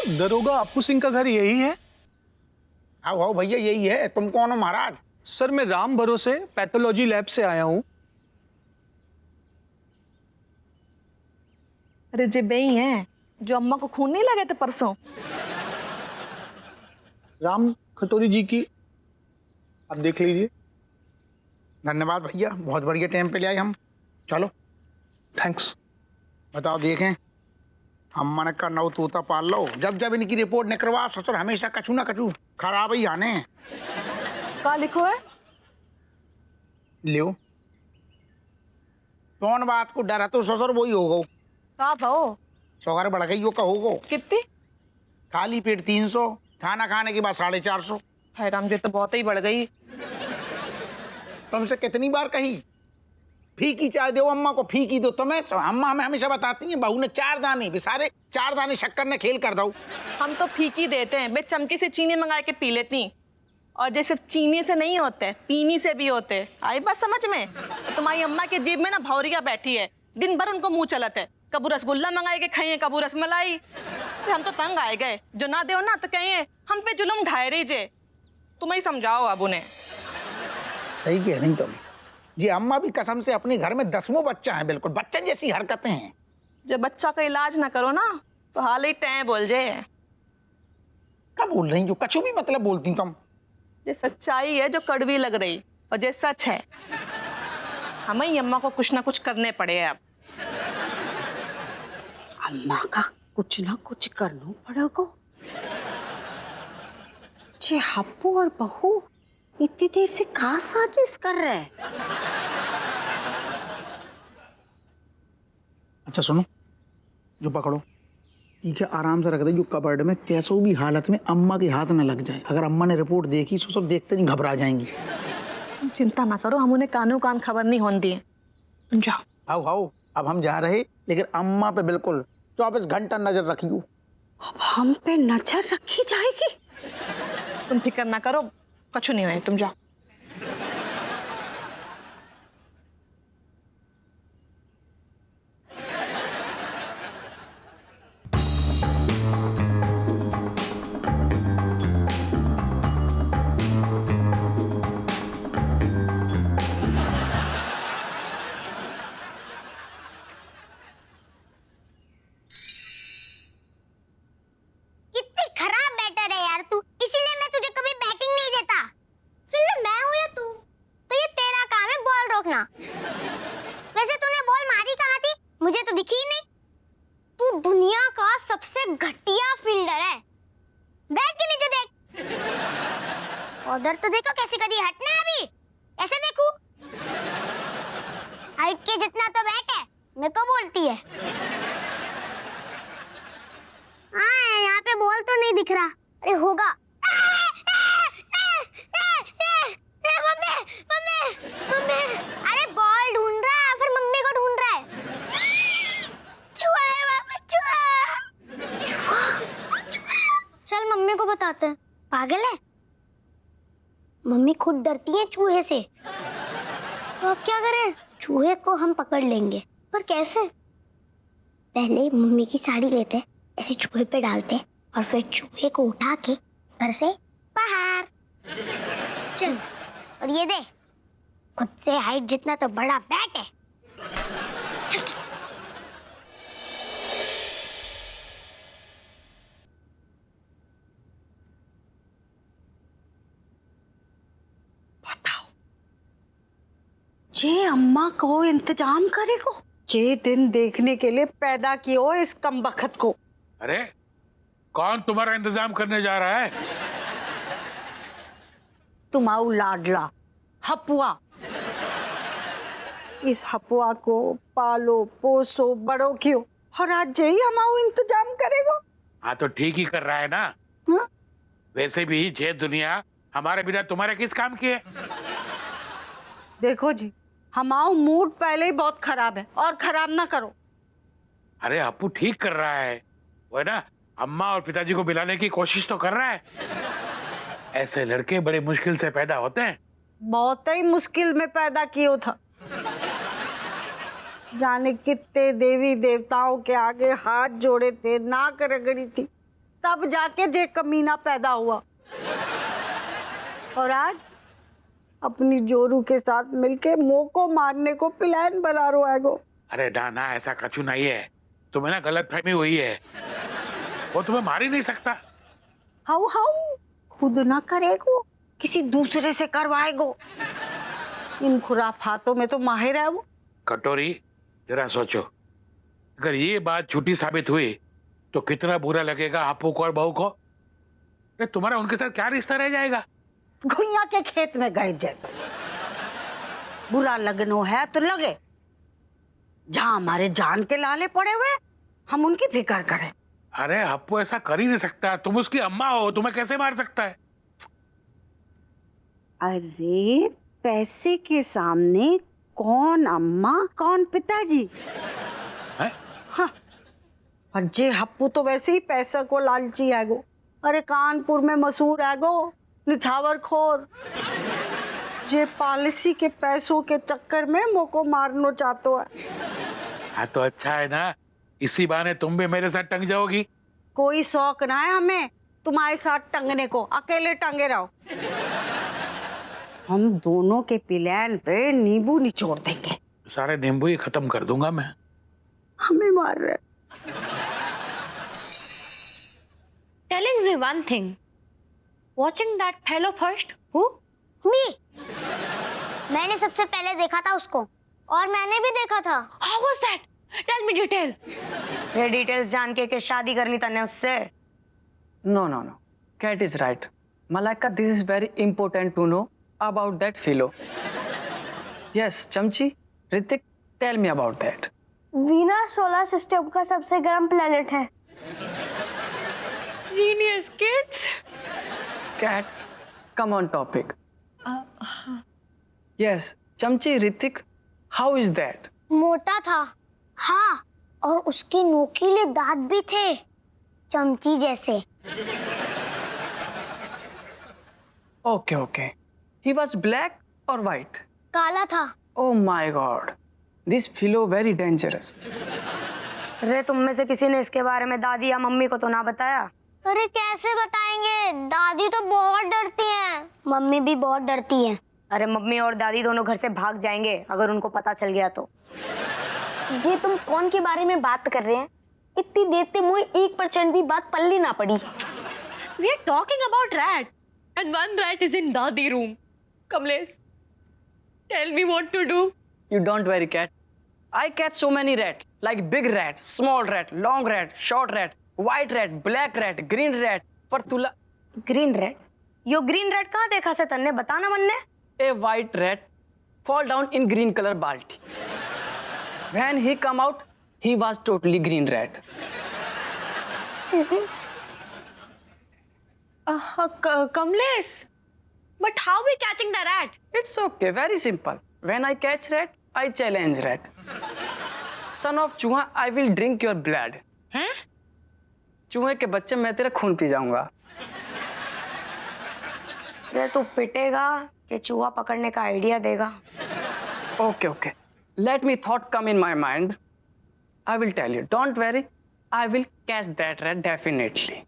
दरोगा अप्पू सिंह का घर यही है? आओ आओ भैया, यही है। तुम कौन हो महाराज? सर मैं राम भरोसे पैथोलॉजी लैब से आया हूँ। अरे जे बई है जो अम्मा को खून नहीं लगे थे परसों। राम खतौरी जी की, आप देख लीजिए। धन्यवाद भैया, बहुत बढ़िया टाइम पे ले आए हम। चलो थैंक्स। बताओ, देखें। अम्मा ने कहा नौ तूता पाल लो। जब जब इनकी रिपोर्ट निकलवा ससुर हमेशा कछू ना कछू खराब ही आने हैं। का लिखो है? लियो। कौन बात को डर है तो ससुर वही होगा। का भाओ? शुगर बढ़ गई हो कहोगो। कितनी? खाली पेट 300, खाना खाने के बाद 450। हाय राम जी, तो बहुत ही बढ़ गई। तुमसे कितनी बार कही फीकी चाय दो अम्मा को, फीकी दो। तुम्हें अम्मा हमें हमेशा बताती हैं बहू ने 4 दाने, बेसारे 4 दाने शक्कर ने खेल कर दो। हम तो फीकी देते हैं, मैं चमकी से चीनी मंगा के पी लेती। और जे सिर्फ चीनी से नहीं होते, पीनी से भी होते। आई बात समझ में? तुम्हारी अम्मा के जेब में ना भौरिया बैठी है, दिन भर उनको मुंह चलत है। कबू रसगुल्ला मंगाए के खाइए, कबू रसमलाई। हम तो तंग आए गए, जो ना दे ना तो कहिए हम पे जुल्म ढाई रही। तुम ही समझाओ अब उन्हें। सही कह रही तुम जी। अम्मा भी कसम से अपने घर में 10वां बच्चा है, बिल्कुल बच्चन जैसी हरकतें हैं। जब बच्चा का इलाज ना करो ना तो हाल ही टैं बोल जाए। क्या बोल रही जो कछु भी मतलब बोलती तुम। ये सच्चाई है जो कड़वी लग रही, और ये सच है। हमें ही अम्मा को कुछ ना कुछ करने पड़े अब। अम्मा का कुछ ना कुछ करना पड़ेगा। जे हप्पू और बहू इतनी देर से कहाँ साजिश कर रहे हैं? अच्छा सुनो, जो पकड़ो ठीक है, आराम से रख दे। जो कबर्ड में कैसो भी हालत में अम्मा के हाथ न लग जाए। अगर अम्मा ने रिपोर्ट देखी तो सब देखते नहीं घबरा जाएंगी। तुम चिंता ना करो, हम उन्हें कानों कान खबर नहीं होने दिए। तुम जाओ। आओ आओ, अब हम जा रहे, लेकिन अम्मा पे बिल्कुल 24 घंटा नजर रखियो। अब हम पे नजर रखी जाएगी। तुम फिक्र ना करो, कुछ नहीं हुए, तुम जाओ। वैसे तूने बॉल मारी कहाँ थी? मुझे तो दिखी ही नहीं। तू दुनिया का सबसे घटिया फील्डर है। बैट के नीचे देख। ऑर्डर तो देखो कैसे करी। हटना है अभी। ऐसे देखूं? हाइट के जितना तो बैट है, मेरे को बोलती है। हाँ, यहाँ पे बॉल तो नहीं दिख रहा। अरे होगा। अरे बॉल ढूंढ रहा है, फिर मम्मी को ढूंढ रहा है। चूहा है वहाँ पे, चूहा। चल मम्मी को बताते हैं। पागल है, मम्मी खुद डरती है चूहे से। तो अब क्या करें? चूहे को हम पकड़ लेंगे, पर कैसे? पहले मम्मी की साड़ी लेते, ऐसे चूहे पे डालते और फिर चूहे को उठा के घर से बाहर। चल, और ये दे, खुद से हाइट जितना तो बड़ा बैट है। बताओ, जे अम्मा को इंतजाम करेगो? जे दिन देखने के लिए पैदा कियो इस कमबख्त को। अरे कौन तुम्हारा इंतजाम करने जा रहा है? तुम्हारा लाडला हपुआ। इस हपुआ को पालो पोसो बड़ो क्यों, और आज यही हमारा इंतजाम करेगो। हाँ तो ठीक ही कर रहा है ना। हाँ? वैसे भी ये दुनिया हमारे बिना तुम्हारे किस काम की है? देखो जी, हमारा मूड पहले ही बहुत खराब है, और खराब ना करो। अरे अप्पू ठीक कर रहा है, वो है ना, अम्मा और पिताजी को मिलाने की कोशिश तो कर रहा है। ऐसे लड़के बड़े मुश्किल से पैदा होते हैं। बहुत ही मुश्किल में पैदा किया था। जाने कितने देवी देवताओं के आगे हाथ जोड़े थे, नाक रगड़ी थी, तब जाके जे कमीना पैदा हुआ। और आज अपनी जोरू के साथ मिलके मोह को मारने को प्लान बना रो है। अरे डाना, ऐसा कछु नहीं है, तुम्हें ना गलत फहमी हुई है। वो तुम्हें मार ही नहीं सकता। हाउ हाउ खुद ना करेगो, किसी दूसरे से करवाएगो। इन खुराफातों में तो माहिर है वो। कटोरी, जरा सोचो, अगर ये बात झूठी साबित हुई तो कितना बुरा लगेगा आपू को और बहू को। अरे तुम्हारा उनके साथ क्या रिश्ता रह जाएगा? घुइया के खेत में गए जाए। बुरा लगनो है तो लगे, जहां हमारे जान के लाले पड़े हुए हम उनकी फिक्र करें। अरे आपू ऐसा कर ही नहीं सकता, तुम उसकी अम्मा हो, तुम्हें कैसे मार सकता है? अरे पैसे के सामने कौन अम्मा कौन पिताजी है? हाँ, अज्जे हप्पू तो वैसे ही पैसा को लालची है गो। अरे कानपुर में मशहूर है गो निछावर खोर, जे पॉलिसी के पैसों के चक्कर में मोको मारनो चाहतो है। हाँ तो अच्छा है ना, इसी बहाने तुम भी मेरे साथ टंग जाओगी। कोई शौक ना है हमें तुम्हारे साथ टंगने को, अकेले टंगे रहो। हम दोनों के प्लान पे नींबू निचोड़ देंगे। सारे नींबू ही खत्म कर दूंगा मैं। हमें मार रहे। Telling me one thing. Watching that fellow first. Who? मी, मैंने सबसे पहले देखा था उसको, और मैंने भी देखा था। How was that? Tell me detail. ये डिटेल्स जान के शादी कर ली तने उससे। No, no, no. Cat is right. Malaika, this is very important to know about that fellow. Yes, Chamchi, Ritik, tell me about that. Venus solar system का सबसे गर्म प्लेनेट है। Genius kids. Cat, come on topic. Yes, Chamchi, Ritik, how is that? मोटा था, हाँ, और उसके नोकीले दांत भी थे, चमची जैसे। Okay, okay. He was black or white? काला था। Oh my God. This fellow very dangerous. अरे तुम में से किसी ने इसके बारे में दादी या मम्मी को तो ना बताया? अरे कैसे बताएंगे, दादी तो बहुत डरती हैं, मम्मी भी बहुत डरती हैं। अरे मम्मी और दादी दोनों घर से भाग जाएंगे अगर उनको पता चल गया तो। जी तुम कौन के बारे में बात कर रहे हैं? इतनी देखते मुझे 1% भी बात पल्ली ना पड़ी। We are talking about rat. And one rat is in Dadi room. Kamlesh, tell me what to do. You don't worry, Cat. I catch so many rats, like big rat, small rat, long rat, short rat, white rat, black rat, green rat. पर तुला green red? यो green red कहाँ देखा से तन्ने, बताना मन्ने। a white rat fall down in green color balti. When he come out, he was totally green rat. Kamlesh, but how we catching the rat? It's okay, very simple. When I catch rat, I challenge rat. Son of चूहा, I will drink your blood. हैं? चूहे के बच्चे, मैं तेरा खून P जाऊंगा. अरे तू पिटेगा कि चूहा पकड़ने का आइडिया देगा? Okay, okay. Let me thought come in my mind. I will tell you. Don't worry. I will catch that rat definitely.